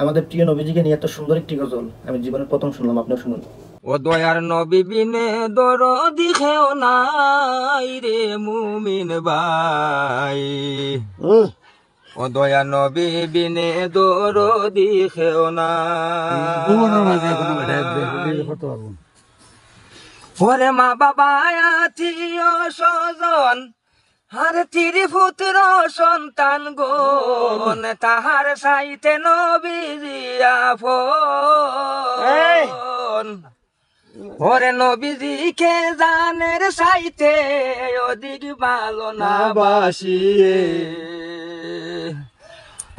আমাদের প্রিয় নবীজিকে নিয়ে এত সুন্দর একটি গজল আমি জীবনের প্রথম শুনলাম, আপনিও শুনুন। ও দয়ার নবী বিনে দরদি খেও নাই রে মুমিন ভাই, ও দয়া নবী বিনে দরদি খেও নাই। ওরে মা বাবা আত্মীয় স্বজন আর ত্রিপুত্র সন্তান গণ তাহার সাইতে নবীজি আপন। ওরে নবীজি কে জানের সাইতে অধিক ভালো না বাসিয়ে,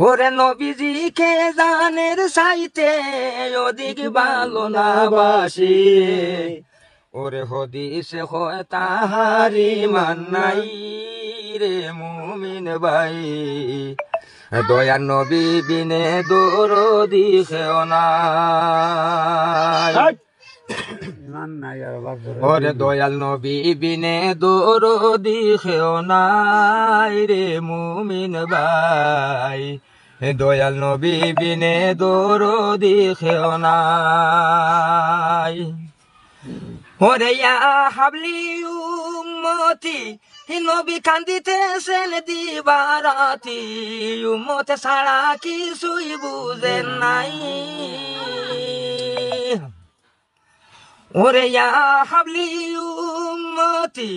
ওরে নবীজি কে জানের সাইতে অধিক ভালো না বাসিয়ে, ওরে হদিসে হয় তাহারি মান্নাই রে মুমিন ভাই, দয়ার নবী বিনে দরদি খেও নাই। ওরে দয়াল নবী বিনে দরদি খেও নাই রে মুমিন ভাই, দয়াল নবী বিনে দরদি খেও নাই। ওরে ইয়া হাবলি উম্মতি নবী কান্দিতেছেন দিবারাতি, উম্মত ছাড়া কিছুই বুঝেন নাই। ওরে ইয়া হাবলি উম্মতি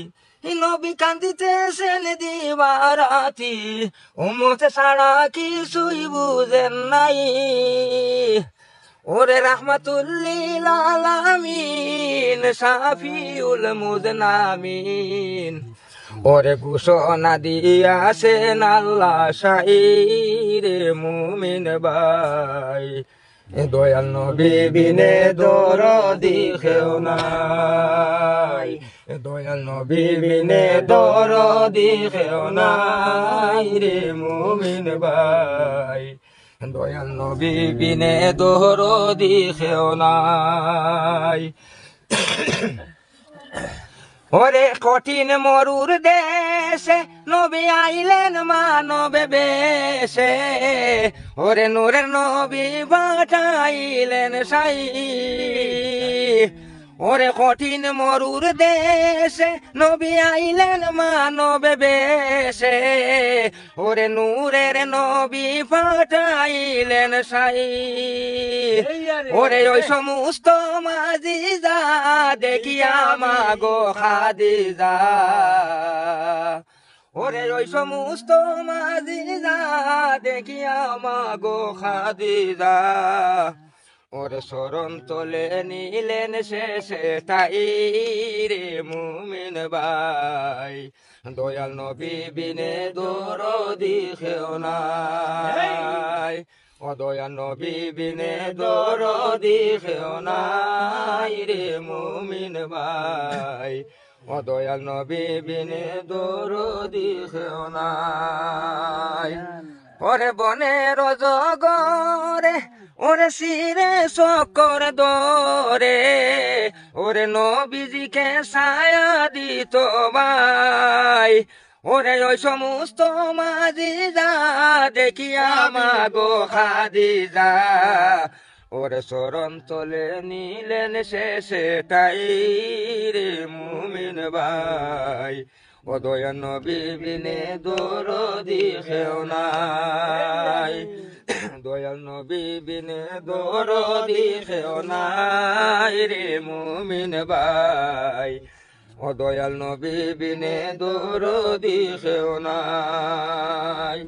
নবী কান্দিতেছেন দিবারাতি, উম্মত ছাড়া কিছুই বুঝেন নাই। ওরে রাহমাতুল্লিল আলামিন শাফিউল মুজনামিন, ওরে ঘোষণা দিয়াছেন আল্লাহ শাইরে মুমিন ভাই, দয়াল নবী বিনে দরদি খেও নাই, দয়াল নবী বিনে দরদি খেও নাই রে মুমিন ভাই, দয়াল নবী বিনে দরদি খেও নাই। ওরে কঠিন মরুর দেশে নবী আইলেন মানব বেশে, ওরে নূরের নবী পাঠাইলেন সাই, ওরে কঠিন মরুর দেশে নবী আইলেন মানব বেশে, ওরে নূরের নবী পাঠাইলেন সাই, ওরে ওই সমস্ত মাজিজা দেখিয়া মাগো খাদিজা, ওরে ওই সমস্ত মাজিজা দেখিয়া মাগো খাদিজা, ওরে শরণ তোলে নিলেন শেষে ঠাই রে মুমিন ভাই, দয়াল নবী বিনে দরদি খেও নাই, ও দয়াল নবী বিনে দরদি খেও নাই রে মুমিন ভাই, ও দয়াল নবী বিনে দরদি খেও নাই। ওরে বনের জগরে ওরে শিরে শকর দরে, ওরে নবীজিকে ছায়া দিত ভাই, ওরে ওই সমস্ত মাজিজা দেখিয়া মাগো খাদিজা, ওরে শরণ তোলে নিলেন শেষে ঠাই রে মুমিন ভাই, ও দয়াল নবী বিনে দরদি খেও নাই, দয়াল নবী বিনে দরদি খেও নাই রে মুমিন ভাই, ও দয়াল নবী বিনে দরদি খেও নাই।